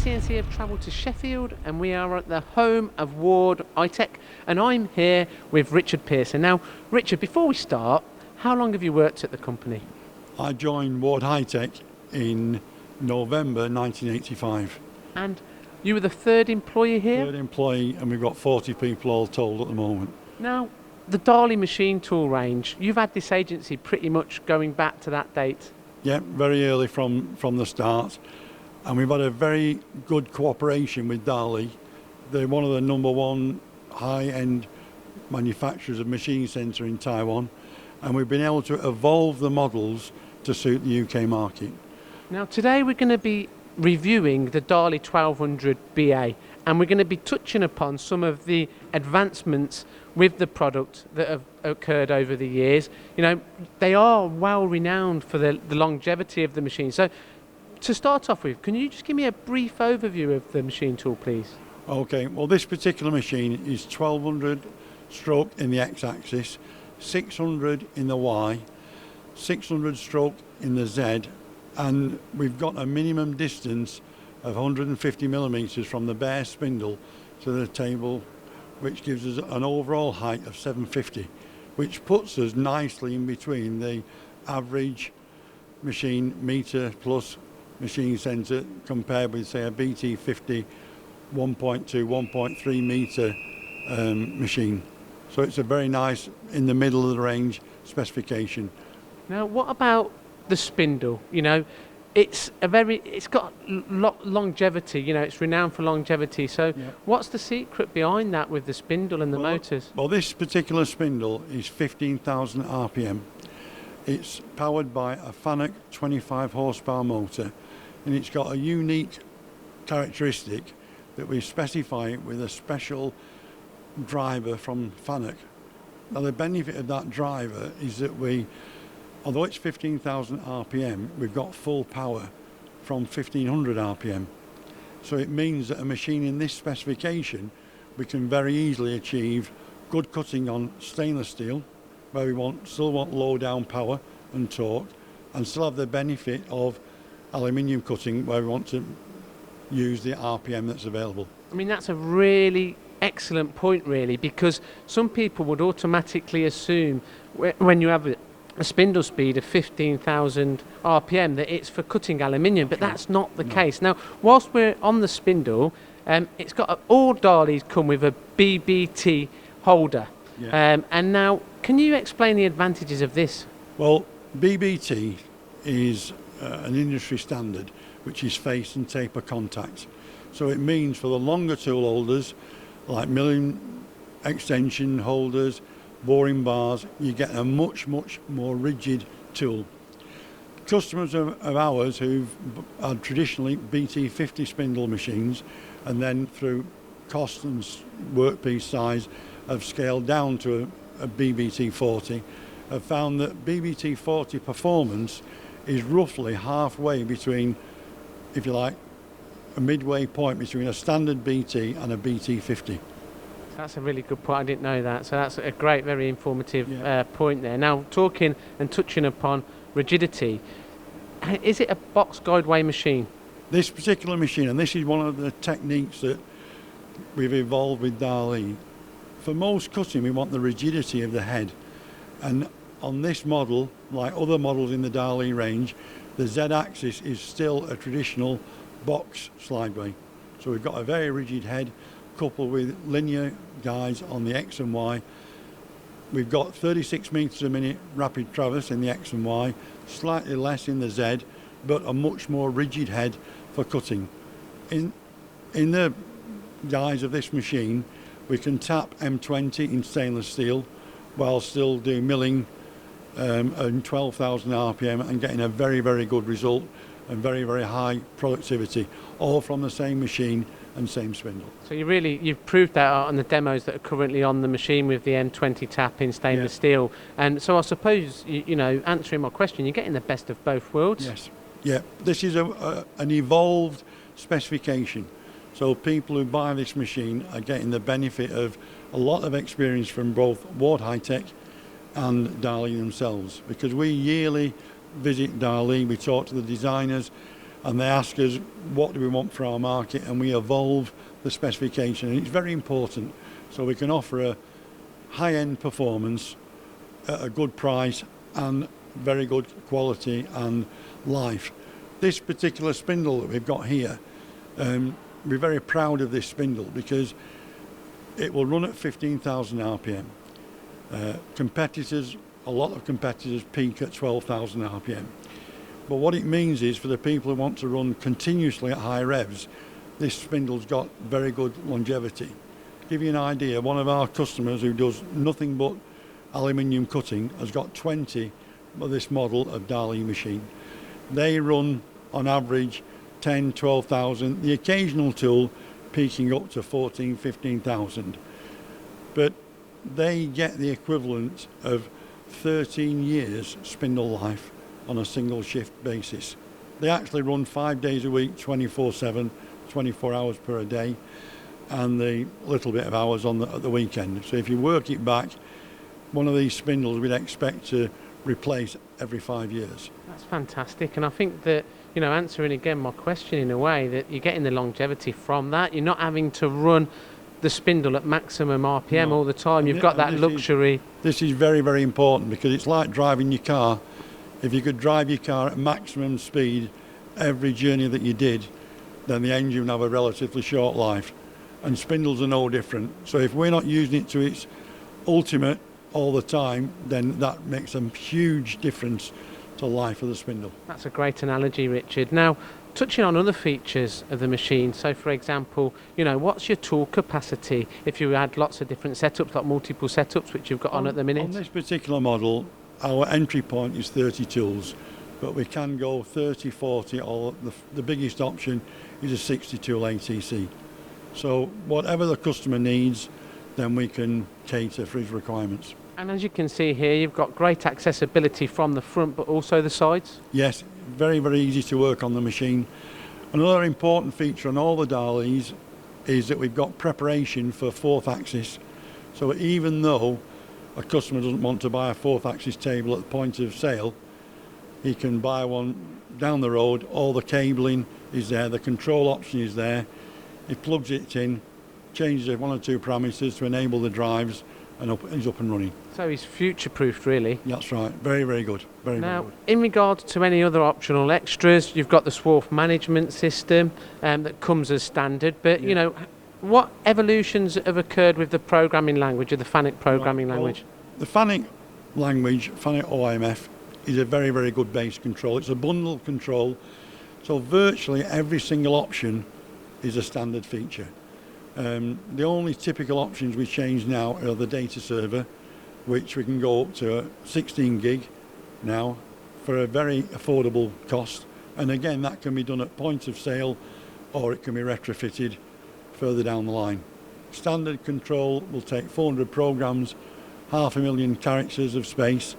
CNC have travelled to Sheffield and we are at the home of Ward iTech, and I'm here with Richard Pearson. Now, Richard, before we start, how long have you worked at the company? I joined Ward iTech in November 1985. And you were the third employee here? Third employee, and we've got 40 people all told at the moment. Now, the Dah Lih machine tool range, you've had this agency pretty much going back to that date. Yeah, very early from the start. And we've had a very good cooperation with Dah Lih. They're one of the number one high-end manufacturers of machine centre in Taiwan. And we've been able to evolve the models to suit the UK market. Now, today we're going to be reviewing the Dah Lih 1200 BA, and we're going to be touching upon some of the advancements with the product that have occurred over the years. You know, they are well renowned for the longevity of the machine. So to start off with, can you just give me a brief overview of the machine tool, please? Okay, well, this particular machine is 1200 stroke in the x-axis, 600 in the y, 600 stroke in the z, and we've got a minimum distance of 150 millimetres from the bare spindle to the table, which gives us an overall height of 750, which puts us nicely in between the average machine metre plus machine centre compared with, say, a BT50 1.2, 1.3 metre machine. So it's a very nice, in the middle of the range specification. Now, what about the spindle? You know, it's got longevity, you know, it's renowned for longevity. So yeah. What's the secret behind that with the spindle and the motors? Well, this particular spindle is 15,000 RPM. It's powered by a Fanuc 25 horsepower motor, and it's got a unique characteristic that we specify with a special driver from Fanuc. Now, the benefit of that driver is that although it's 15,000 RPM, we've got full power from 1500 RPM. So it means that a machine in this specification, we can very easily achieve good cutting on stainless steel, where we still want low down power and torque, and still have the benefit of aluminium cutting, where we want to use the RPM that's available. I mean, that's a really excellent point, really, because some people would automatically assume when you have a spindle speed of 15,000 RPM that it's for cutting aluminium, but that's not the case. Now, whilst we're on the spindle, it's got all Dah Lihs come with a BBT holder. Yeah. And now, can you explain the advantages of this? Well, BBT is an industry standard, which is face and taper contact. So it means for the longer tool holders, like milling extension holders, boring bars, you get a much more rigid tool. Customers of ours who've had traditionally BT50 spindle machines, and then through cost and workpiece size have scaled down to a BBT40, have found that BBT40 performance is roughly halfway between, if you like, a midway point between a standard BT and a BT50. That's a really good point. I didn't know that. So that's a great, very informative point there. Now, talking and touching upon rigidity, is it a box guideway machine? This particular machine, and this is one of the techniques that we've evolved with Dah Lih. For most cutting, we want the rigidity of the head. And on this model, like other models in the Dah Lih range, the Z-axis is still a traditional box slideway. So we've got a very rigid head coupled with linear guides on the X and Y. We've got 36 metres a minute rapid traverse in the X and Y, slightly less in the Z, but a much more rigid head for cutting. In the guise of this machine, we can tap M20 in stainless steel while still doing milling and 12,000 RPM and getting a very good result and very high productivity, all from the same machine and same spindle. So you've proved that on the demos that are currently on the machine with the M20 tap in stainless steel. And so I suppose, you know, answering my question, you're getting the best of both worlds. Yes. Yeah, this is an evolved specification. So people who buy this machine are getting the benefit of a lot of experience from both Ward iTech and Dah Lih themselves, because we yearly visit Dah Lih, we talk to the designers, and they ask us what do we want for our market, and we evolve the specification, and it's very important so we can offer a high-end performance at a good price and very good quality and life. This particular spindle that we've got here, we're very proud of this spindle because it will run at 15,000 RPM. Competitors, a lot of competitors peak at 12,000 RPM. But what it means is for the people who want to run continuously at high revs, this spindle's got very good longevity. To give you an idea, one of our customers who does nothing but aluminium cutting has got 20 of this model of Dah Lih machine. They run on average 10, 12,000, the occasional tool peaking up to 14, 15,000. But they get the equivalent of 13 years spindle life on a single shift basis. They actually run 5 days a week, 24/7, 24 hours per day, and the little bit of hours on at the weekend. So if you work it back, one of these spindles we'd expect to replace every 5 years. That's fantastic, and I think that, you know, answering again my question in a way, that you're getting the longevity from that. You're not having to run the spindle at maximum RPM all the time. You've got that luxury. This is very, very important because it's like driving your car. If you could drive your car at maximum speed every journey that you did, then the engine would have a relatively short life. And spindles are no different. So if we're not using it to its ultimate all the time, then that makes a huge difference to the life of the spindle. That's a great analogy, Richard. Now, touching on other features of the machine, so for example, you know, what's your tool capacity if you had lots of different setups, like multiple setups, which you've got on at the minute? On this particular model, our entry point is 30 tools, but we can go 30, 40, or the biggest option is a 60 tool ATC. So whatever the customer needs, then we can cater for his requirements. And as you can see here, you've got great accessibility from the front, but also the sides. Yes, very, very easy to work on the machine. Another important feature on all the Dah Lihs is that we've got preparation for fourth axis. So even though a customer doesn't want to buy a fourth axis table at the point of sale, he can buy one down the road. All the cabling is there, the control option is there. He plugs it in, changes one or two parameters to enable the drives, and he's up and running. So he's future-proofed, really. That's right. Very, very good. Very, now, very good. in regards to any other optional extras, you've got the swarf management system that comes as standard. But you know, what evolutions have occurred with the programming language, or the FANUC programming language? The FANUC language, FANUC OIMF, is a very, very good base control. It's a bundled control, so virtually every single option is a standard feature. The only typical options we change now are the data server, which we can go up to 16 gig now for a very affordable cost. And again, that can be done at point of sale, or it can be retrofitted further down the line. Standard control will take 400 programs, 500,000 characters of space.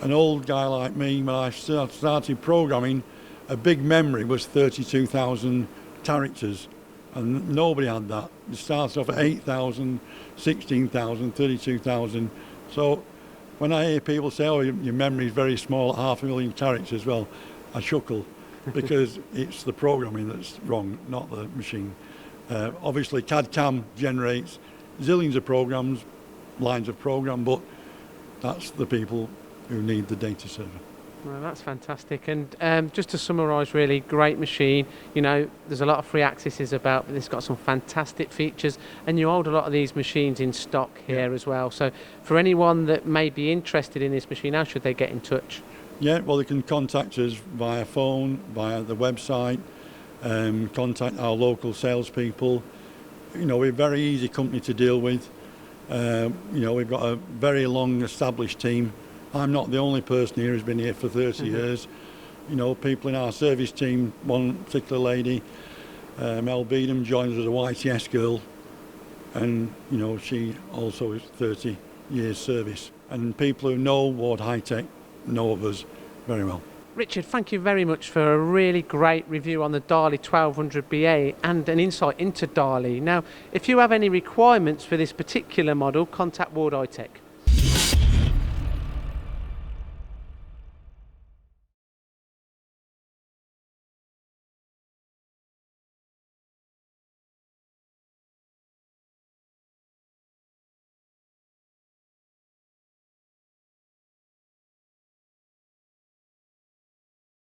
An old guy like me, when I started programming, a big memory was 32,000 characters. And nobody had that. It starts off at 8,000, 16,000, 32,000. So when I hear people say, oh, your memory is very small at 500,000 characters, well, I chuckle because it's the programming that's wrong, not the machine. Obviously, CAD-CAM generates zillions of programs, lines of program, but that's the people who need the data server. Well, that's fantastic. And just to summarise, really, great machine. You know, there's a lot of free accesses about, but it's got some fantastic features. And you hold a lot of these machines in stock here as well. So for anyone that may be interested in this machine, how should they get in touch? Yeah, well, they can contact us via phone, via the website, contact our local salespeople. You know, we're a very easy company to deal with. You know, we've got a very long established team. I'm not the only person here who's been here for 30 years. You know, people in our service team, one particular lady, Mel Beedham, joins as a YTS girl, and, you know, she also is 30 years service. And people who know Ward High Tech know of us very well. Richard, thank you very much for a really great review on the Dah Lih 1200BA and an insight into Dah Lih. Now, if you have any requirements for this particular model, contact Ward High Tech.